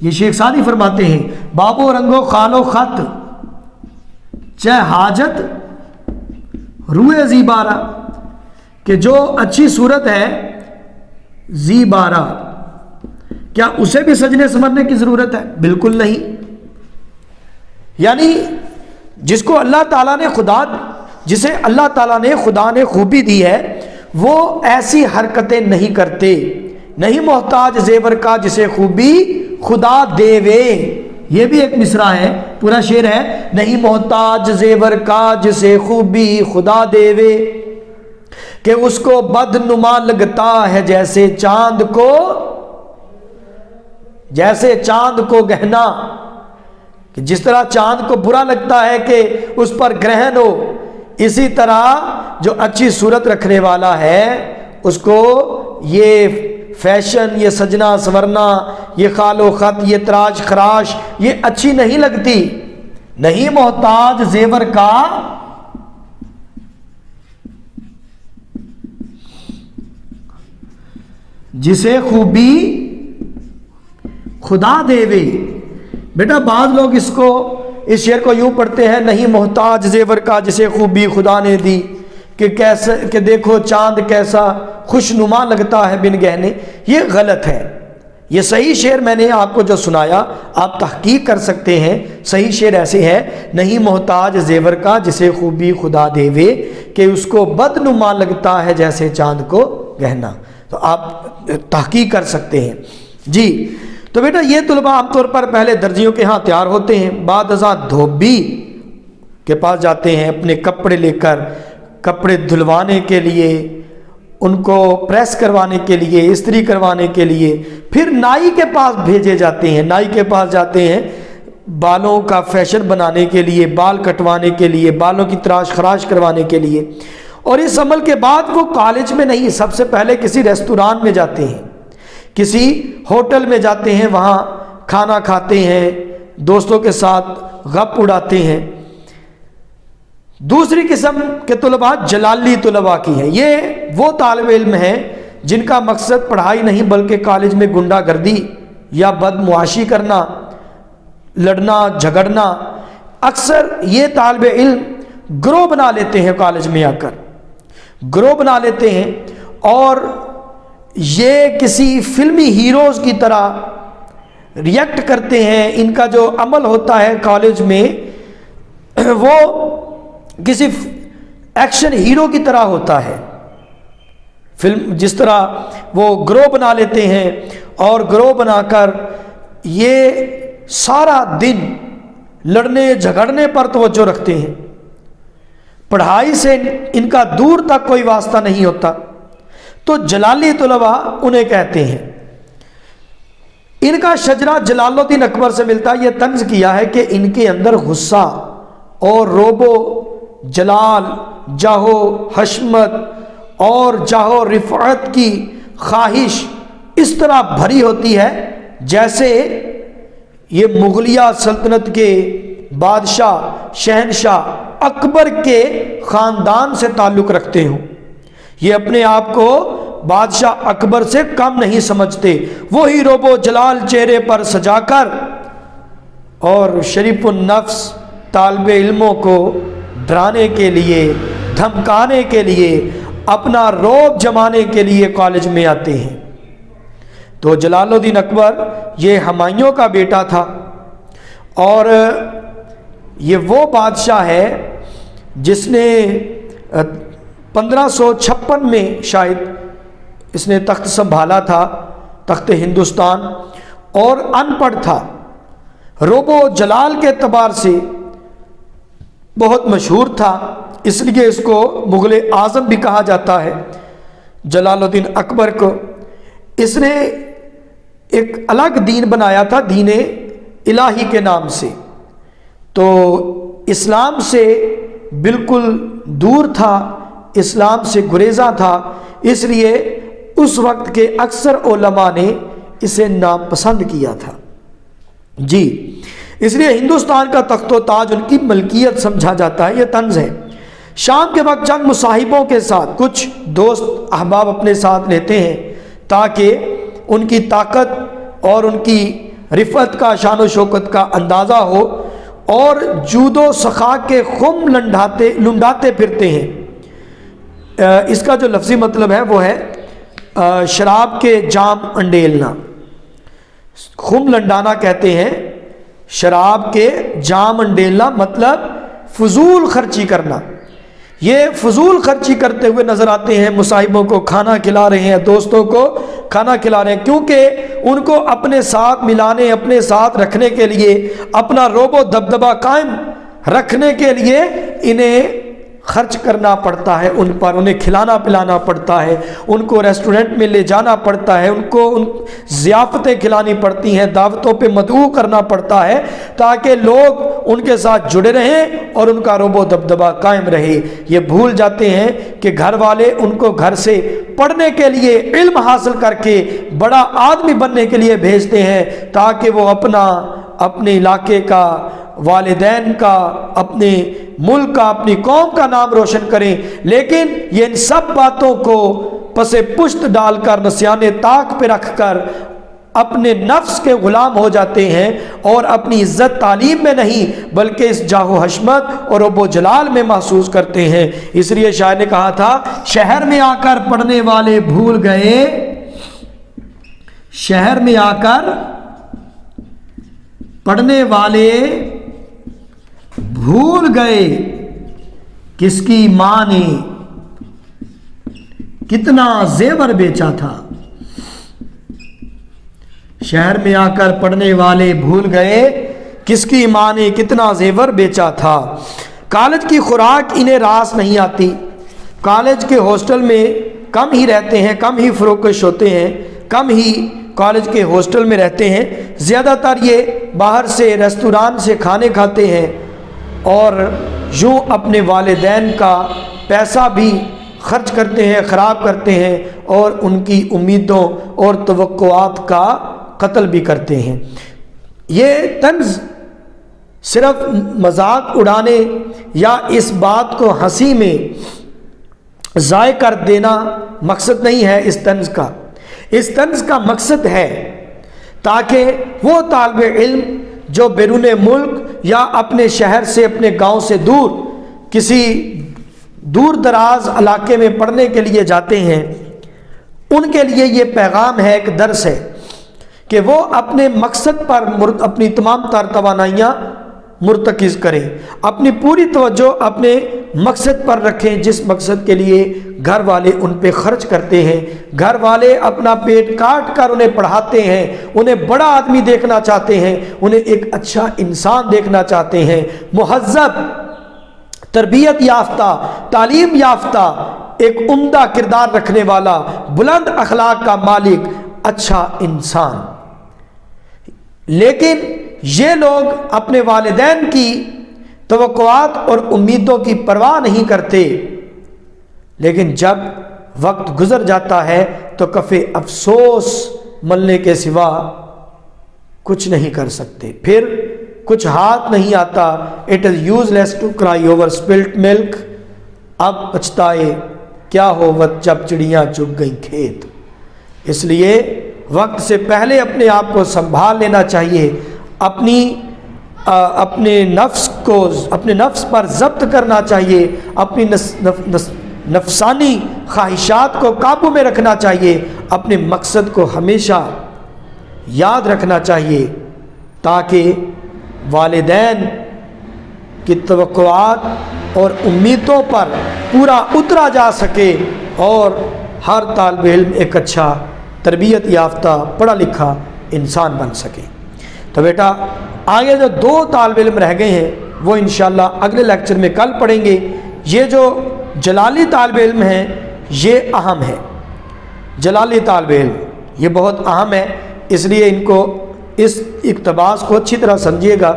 یہ شیخ سعدی فرماتے ہیں باب و رنگ و خال و خط چہ حاجت روئے زیبارہ، کہ جو اچھی صورت ہے زیبارہ، کیا اسے بھی سجنے سمرنے کی ضرورت ہے؟ بالکل نہیں۔ یعنی جس کو اللہ تعالیٰ نے جسے اللہ تعالیٰ نے خدا نے خوبی دی ہے وہ ایسی حرکتیں نہیں کرتے، نہیں محتاج زیور کا جسے خوبی خدا دے وے۔ یہ بھی ایک مصرع ہے، پورا شعر ہے، نہیں محتاج زیور کا جسے خوبی خدا دے وے، کہ اس کو بدنما لگتا ہے جیسے چاند کو گہنا، کہ جس طرح چاند کو برا لگتا ہے کہ اس پر گرہن ہو، اسی طرح جو اچھی صورت رکھنے والا ہے اس کو یہ فیشن، یہ سجنا سورنا، یہ خال و خط، یہ تراش خراش یہ اچھی نہیں لگتی۔ نہیں محتاج زیور کا جسے خوبی خدا دے وے۔ بیٹا بعض لوگ اس شعر کو یوں پڑھتے ہیں، نہیں محتاج زیور کا جسے خوبی خدا نے دی، کہ دیکھو چاند کیسا خوش نما لگتا ہے بن گہنے۔ یہ غلط ہے۔ یہ صحیح شعر میں نے آپ کو جو سنایا آپ تحقیق کر سکتے ہیں، صحیح شعر ایسے ہے، نہیں محتاج زیور کا جسے خوبی خدا دے وے، کہ اس کو بدنما لگتا ہے جیسے چاند کو گہنا۔ تو آپ تحقیق کر سکتے ہیں جی۔ تو بیٹا یہ طلباء عام طور پر پہلے درجیوں کے ہاں تیار ہوتے ہیں، بعد ازاں دھوبی کے پاس جاتے ہیں اپنے کپڑے لے کر، کپڑے دھلوانے کے لیے، ان کو پریس کروانے کے لیے، استری کروانے کے لیے، پھر نائی کے پاس بھیجے جاتے ہیں، نائی کے پاس جاتے ہیں بالوں کا فیشن بنانے کے لیے، بال کٹوانے کے لیے، بالوں کی تراش خراش کروانے کے لیے۔ اور اس عمل کے بعد وہ کالج میں نہیں، سب سے پہلے کسی ریستوران میں جاتے ہیں، کسی ہوٹل میں جاتے ہیں، وہاں کھانا کھاتے ہیں، دوستوں کے ساتھ غپ اڑاتے ہیں۔ دوسری قسم کے طلباء جلالی طلباء کی ہیں۔ یہ وہ طالب علم ہیں جن کا مقصد پڑھائی نہیں بلکہ کالج میں گنڈا گردی یا بد معاشی کرنا، لڑنا جھگڑنا۔ اکثر یہ طالب علم گروہ بنا لیتے ہیں، کالج میں آ کر گروہ بنا لیتے ہیں، اور یہ کسی فلمی ہیروز کی طرح ریئیکٹ کرتے ہیں۔ ان کا جو عمل ہوتا ہے کالج میں وہ کسی ایکشن ہیرو کی طرح ہوتا ہے، فلم جس طرح وہ گروہ بنا لیتے ہیں، اور گروہ بنا کر یہ سارا دن لڑنے جھگڑنے پر توجہ رکھتے ہیں، پڑھائی سے ان کا دور تک کوئی واسطہ نہیں ہوتا۔ تو جلالی طلباء انہیں کہتے ہیں۔ ان کا شجرہ جلال الدین اکبر سے ملتا ہے۔ یہ طنز کیا ہے کہ ان کے اندر غصہ اور روب و جلال، جاہ و حشمت اور جاہ و رفعت کی خواہش اس طرح بھری ہوتی ہے جیسے یہ مغلیہ سلطنت کے بادشاہ شہنشاہ اکبر کے خاندان سے تعلق رکھتے ہوں۔ یہ اپنے آپ کو بادشاہ اکبر سے کم نہیں سمجھتے، وہی روب و جلال چہرے پر سجا کر اور شریف النفس طالب علموں کو ڈرانے کے لیے، دھمکانے کے لیے، اپنا روب جمانے کے لیے کالج میں آتے ہیں۔ تو جلال الدین اکبر یہ ہمایوں کا بیٹا تھا، اور یہ وہ بادشاہ ہے جس نے 1556 میں شاید اس نے تخت سنبھالا تھا، تخت ہندوستان، اور ان پڑھ تھا، روب و جلال کے اعتبار سے بہت مشہور تھا، اس لیے اس کو مغل اعظم بھی کہا جاتا ہے جلال الدین اکبر کو۔ اس نے ایک الگ دین بنایا تھا، دین الہی کے نام سے، تو اسلام سے بالکل دور تھا، اسلام سے گریزاں تھا، اس لیے اس وقت کے اکثر علماء نے اسے ناپسند کیا تھا جی۔ اس لیے ہندوستان کا تخت و تاج ان کی ملکیت سمجھا جاتا ہے۔ یہ طنز ہے۔ شام کے وقت چند مصاحبوں کے ساتھ کچھ دوست احباب اپنے ساتھ لیتے ہیں تاکہ ان کی طاقت اور ان کی رفعت کا، شان و شوکت کا اندازہ ہو، اور جود و سخا کے خم لنڈاتے پھرتے ہیں۔ اس کا جو لفظی مطلب ہے وہ ہے شراب کے جام انڈیلنا۔ خم لنڈانا کہتے ہیں شراب کے جام انڈیلنا، مطلب فضول خرچی کرنا۔ یہ فضول خرچی کرتے ہوئے نظر آتے ہیں، مصاحبوں کو کھانا کھلا رہے ہیں، دوستوں کو کھانا کھلا رہے ہیں، کیونکہ ان کو اپنے ساتھ ملانے، اپنے ساتھ رکھنے کے لیے، اپنا رعب و دبدبہ قائم رکھنے کے لیے انہیں خرچ کرنا پڑتا ہے، ان پر انہیں کھلانا پلانا پڑتا ہے، ان کو ریسٹورنٹ میں لے جانا پڑتا ہے، ان کو ضیافتیں کھلانی پڑتی ہیں، دعوتوں پہ مدعو کرنا پڑتا ہے تاکہ لوگ ان کے ساتھ جڑے رہیں اور ان کا رعب و دبدبہ قائم رہے۔ یہ بھول جاتے ہیں کہ گھر والے ان کو گھر سے پڑھنے کے لیے، علم حاصل کر کے بڑا آدمی بننے کے لیے بھیجتے ہیں تاکہ وہ اپنے علاقے کا، والدین کا، اپنے ملک کا، اپنی قوم کا نام روشن کریں، لیکن یہ ان سب باتوں کو پس پشت ڈال کر، نسیان طاق پہ رکھ کر اپنے نفس کے غلام ہو جاتے ہیں اور اپنی عزت تعلیم میں نہیں بلکہ اس جاہ و حشمت اور رب و جلال میں محسوس کرتے ہیں۔ اس لیے شاعر نے کہا تھا، شہر میں آ کر پڑھنے والے بھول گئے، شہر میں آ کر پڑھنے والے بھول گئے کس کی ماں نے کتنا زیور بیچا تھا۔ شہر میں آ کر پڑھنے والے بھول گئے کس کی ماں نے کتنا زیور بیچا تھا۔ کالج کی خوراک انہیں راس نہیں آتی، کالج کے ہاسٹل میں کم ہی رہتے ہیں، کم ہی فروکش ہوتے ہیں، کم ہی کالج کے ہاسٹل میں رہتے ہیں، زیادہ تر یہ باہر سے ریستوران سے کھانے کھاتے ہیں اور یوں اپنے والدین کا پیسہ بھی خرچ کرتے ہیں، خراب کرتے ہیں اور ان کی امیدوں اور توقعات کا قتل بھی کرتے ہیں۔ یہ طنز صرف مذاق اڑانے یا اس بات کو ہنسی میں ضائع کر دینا مقصد نہیں ہے اس طنز کا۔ اس طنز کا مقصد ہے تاکہ وہ طالب علم جو بیرون ملک یا اپنے شہر سے، اپنے گاؤں سے دور کسی دور دراز علاقے میں پڑھنے کے لیے جاتے ہیں، ان کے لیے یہ پیغام ہے، ایک درس ہے کہ وہ اپنے مقصد پر اپنی تمام تر توانائیاں مرتکز کریں، اپنی پوری توجہ اپنے مقصد پر رکھیں جس مقصد کے لیے گھر والے ان پہ خرچ کرتے ہیں۔ گھر والے اپنا پیٹ کاٹ کر انہیں پڑھاتے ہیں، انہیں بڑا آدمی دیکھنا چاہتے ہیں، انہیں ایک اچھا انسان دیکھنا چاہتے ہیں، مہذب، تربیت یافتہ، تعلیم یافتہ، ایک عمدہ کردار رکھنے والا، بلند اخلاق کا مالک، اچھا انسان۔ لیکن یہ لوگ اپنے والدین کی توقعات اور امیدوں کی پرواہ نہیں کرتے، لیکن جب وقت گزر جاتا ہے تو کف افسوس ملنے کے سوا کچھ نہیں کر سکتے، پھر کچھ ہاتھ نہیں آتا۔ It is useless to cry over split milk, اب پچھتائے کیا ہوت جب چڑیاں چگ گئیں کھیت۔ اس لیے وقت سے پہلے اپنے آپ کو سنبھال لینا چاہیے، اپنے نفس پر ضبط کرنا چاہیے، اپنی نفسانی خواہشات کو قابو میں رکھنا چاہیے، اپنے مقصد کو ہمیشہ یاد رکھنا چاہیے تاکہ والدین کی توقعات اور امیدوں پر پورا اترا جا سکے اور ہر طالب علم ایک اچھا تربیت یافتہ پڑھا لکھا انسان بن سکے۔ تو بیٹا آگے جو 2 طالب علم رہ گئے ہیں وہ انشاءاللہ اگلے لیکچر میں کل پڑھیں گے۔ یہ جو جلالی طالب علم ہیں یہ اہم ہے، جلالی طالب علم یہ بہت اہم ہے، اس لیے ان کو اس اقتباس کو اچھی طرح سمجھیے گا،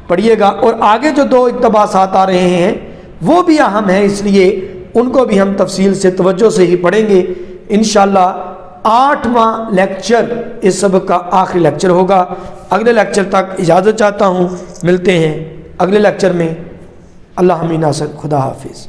پڑھیے گا، اور آگے جو 2 اقتباسات آ رہے ہیں وہ بھی اہم ہیں، اس لیے ان کو بھی ہم تفصیل سے توجہ سے ہی پڑھیں گے انشاءاللہ۔ 8واں لیکچر اس سبق کا آخری لیکچر ہوگا۔ اگلے لیکچر تک اجازت چاہتا ہوں، ملتے ہیں اگلے لیکچر میں۔ اللہ امین ناصر، خدا حافظ۔